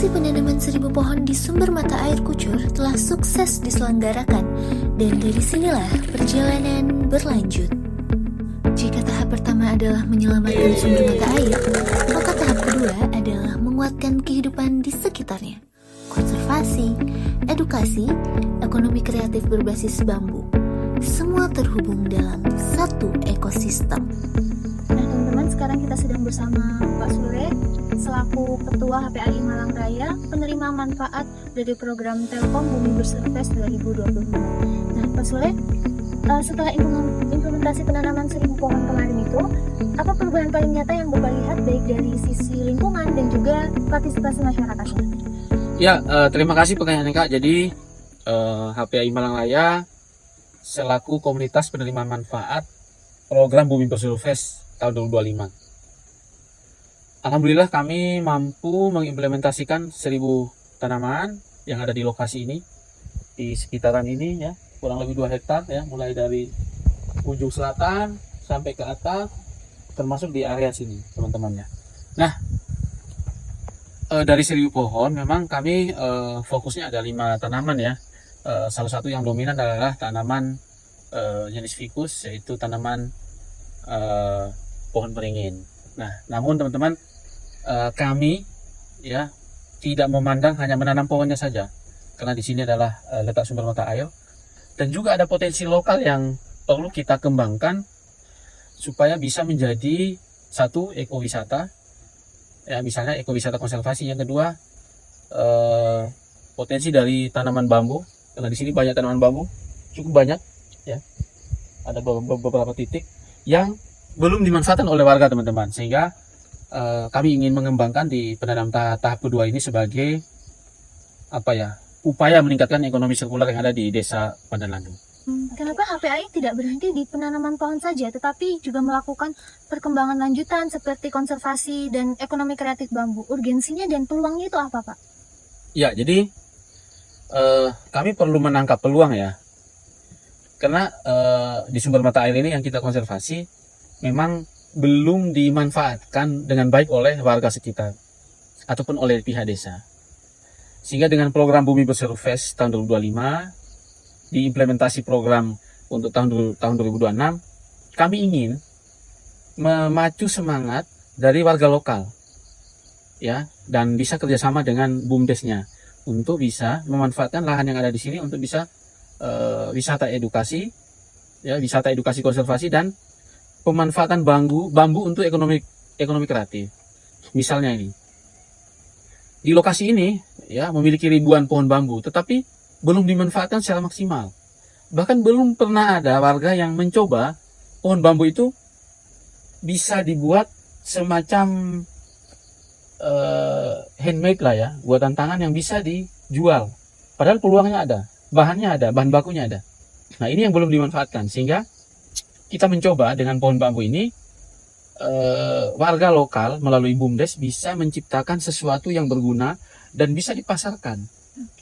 Aksi penanaman 1000 pohon di sumber mata air Kucur telah sukses diselenggarakan, dan dari sinilah perjalanan berlanjut. Jika tahap pertama adalah menyelamatkan sumber mata air, maka tahap kedua adalah menguatkan kehidupan di sekitarnya. Konservasi, edukasi, ekonomi kreatif berbasis bambu, semua terhubung dalam satu ekosistem. Nah teman-teman, sekarang kita sedang bersama Pak Sule selaku Ketua HPAI Malang Raya, penerima manfaat dari program Telkom Bumi Berserves 2025. Nah Pak Sule, setelah implementasi penanaman 1000 pohon kemarin itu, apa perubahan paling nyata yang Bapak lihat baik dari sisi lingkungan dan juga partisipasi masyarakatnya? Ya, terima kasih pertanyaannya Kak. Jadi HPAI Malang Raya selaku komunitas penerima manfaat program Bumi Berserves tahun 2025. Alhamdulillah kami mampu mengimplementasikan 1000 tanaman yang ada di lokasi ini, di sekitaran ini ya, kurang lebih 2 hektar ya, mulai dari ujung selatan sampai ke atas, termasuk di area sini teman-temannya. Nah, dari 1000 pohon memang kami fokusnya ada 5 tanaman ya. Salah satu yang dominan adalah tanaman jenis ficus, yaitu tanaman pohon beringin. Nah, namun teman-teman, kami ya tidak memandang hanya menanam pohonnya saja, karena di sini adalah letak sumber mata air, dan juga ada potensi lokal yang perlu kita kembangkan supaya bisa menjadi satu ekowisata ya, misalnya ekowisata konservasi. Yang kedua, potensi dari tanaman bambu, karena di sini banyak tanaman bambu, cukup banyak ya, ada beberapa titik yang belum dimanfaatkan oleh warga teman-teman, sehingga kami ingin mengembangkan di penanam tahap kedua ini sebagai upaya meningkatkan ekonomi sirkular yang ada di desa Pandanlandung. Kenapa HPAI tidak berhenti di penanaman pohon saja, tetapi juga melakukan perkembangan lanjutan seperti konservasi dan ekonomi kreatif bambu? Urgensinya dan peluangnya itu apa, Pak? Ya, jadi kami perlu menangkap peluang ya, karena di sumber mata air ini yang kita konservasi memang belum dimanfaatkan dengan baik oleh warga sekitar ataupun oleh pihak desa. Sehingga dengan program Bumi Berserves tahun 2025, diimplementasi program untuk tahun 2026, kami ingin memacu semangat dari warga lokal ya, dan bisa kerjasama dengan BUMDes-nya untuk bisa memanfaatkan lahan yang ada di sini untuk bisa wisata edukasi ya, wisata edukasi konservasi dan pemanfaatan bambu untuk ekonomi kreatif. Misalnya ini, di lokasi ini ya memiliki ribuan pohon bambu, tetapi belum dimanfaatkan secara maksimal. Bahkan belum pernah ada warga yang mencoba pohon bambu itu bisa dibuat semacam handmade lah ya, buatan tangan yang bisa dijual. Padahal peluangnya ada, bahannya ada, bahan bakunya ada. Nah ini yang belum dimanfaatkan, sehingga kita mencoba dengan pohon bambu ini, warga lokal melalui BUMDes bisa menciptakan sesuatu yang berguna dan bisa dipasarkan.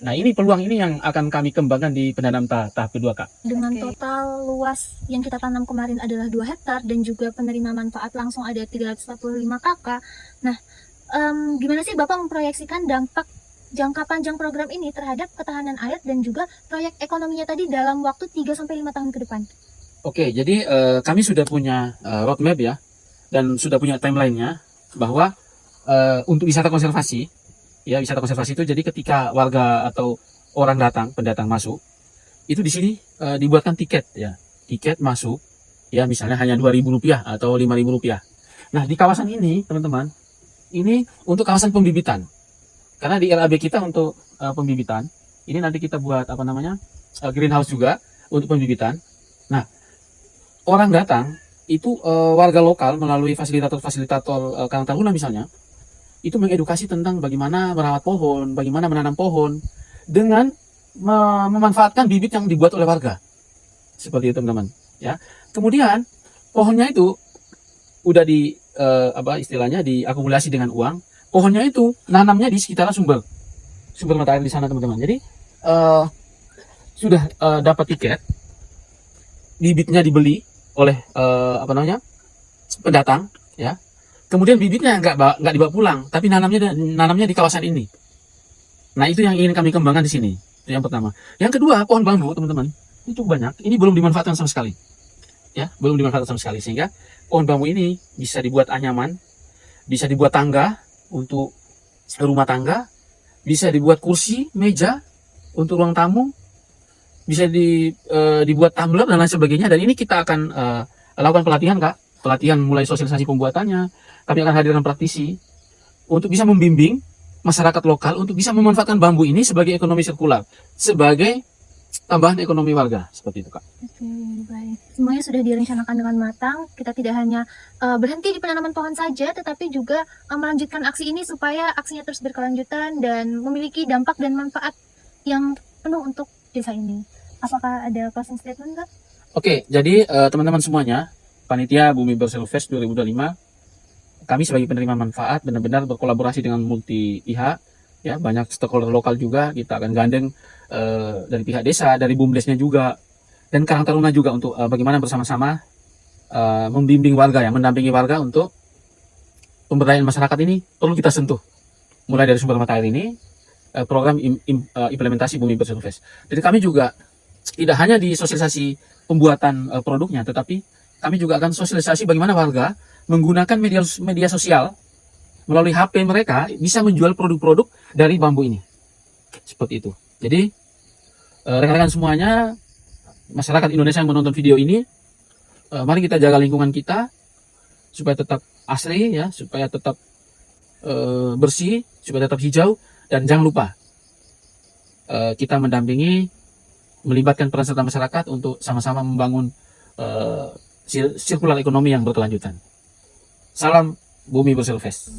Nah ini peluang ini yang akan kami kembangkan di penanam tahap kedua Kak. Dengan total luas yang kita tanam kemarin adalah 2 hektar dan juga penerima manfaat langsung ada 345 kakak. Nah gimana sih Bapak memproyeksikan dampak jangka panjang program ini terhadap ketahanan air dan juga proyek ekonominya tadi dalam waktu 3-5 tahun ke depan? Oke, jadi kami sudah punya roadmap ya, dan sudah punya timelinenya bahwa untuk wisata konservasi, ya wisata konservasi itu jadi ketika warga atau orang pendatang masuk, itu di sini dibuatkan tiket ya, tiket masuk, ya misalnya hanya Rp2.000 atau Rp5.000. Nah di kawasan ini teman-teman, ini untuk kawasan pembibitan, karena di RAB kita untuk pembibitan, ini nanti kita buat greenhouse juga untuk pembibitan. Nah orang datang itu warga lokal melalui fasilitator Karang Taruna misalnya, itu mengedukasi tentang bagaimana merawat pohon, bagaimana menanam pohon dengan memanfaatkan bibit yang dibuat oleh warga. Seperti itu teman-teman ya. Kemudian pohonnya itu udah istilahnya diakumulasi dengan uang. Pohonnya itu nanamnya di sekitaran sumber mata air di sana teman-teman. Jadi sudah dapat tiket, bibitnya dibeli oleh pendatang ya, kemudian bibitnya nggak dibawa pulang, tapi nanamnya di kawasan ini. Nah, itu yang ingin kami kembangkan di sini. Itu yang pertama. Yang kedua, pohon bambu, teman-teman, ini cukup banyak. Ini belum dimanfaatkan sama sekali. Ya, belum dimanfaatkan sama sekali. Sehingga pohon bambu ini bisa dibuat anyaman, bisa dibuat tangga untuk rumah tangga, bisa dibuat kursi, meja untuk ruang tamu, bisa dibuat tumbler dan lain sebagainya. Dan ini kita akan lakukan pelatihan, Kak. Pelatihan mulai sosialisasi pembuatannya. Kami akan hadirkan praktisi untuk bisa membimbing masyarakat lokal untuk bisa memanfaatkan bambu ini sebagai ekonomi sirkular, sebagai tambahan ekonomi warga, seperti itu, Kak. Oke, baik. Semuanya sudah direncanakan dengan matang. Kita tidak hanya berhenti di penanaman pohon saja, tetapi juga melanjutkan aksi ini supaya aksinya terus berkelanjutan dan memiliki dampak dan manfaat yang penuh untuk desa ini. Apakah ada closing statement, Kak? Oke, jadi teman-teman semuanya, panitia Bumi Bersih Fest 2025, kami sebagai penerima manfaat benar-benar berkolaborasi dengan multi pihak, ya, banyak stakeholder lokal juga. Kita akan gandeng dari pihak desa, dari BUMDesnya juga, dan Karang Taruna juga untuk bagaimana bersama-sama membimbing warga, ya, mendampingi warga untuk pemberdayaan masyarakat ini perlu kita sentuh. Mulai dari sumber mata air ini, program implementasi Bumi Bersih Fest. Jadi kami juga tidak hanya di sosialisasi pembuatan produknya, tetapi kami juga akan sosialisasi bagaimana warga menggunakan media sosial melalui HP mereka bisa menjual produk-produk dari bambu ini. Seperti itu. Jadi rekan-rekan semuanya, masyarakat Indonesia yang menonton video ini, mari kita jaga lingkungan kita supaya tetap asri, ya, supaya tetap bersih, supaya tetap hijau, dan jangan lupa kita mendampingi, melibatkan peran serta masyarakat untuk sama-sama membangun sirkular ekonomi yang berkelanjutan. Salam Bumi Bersih Fest.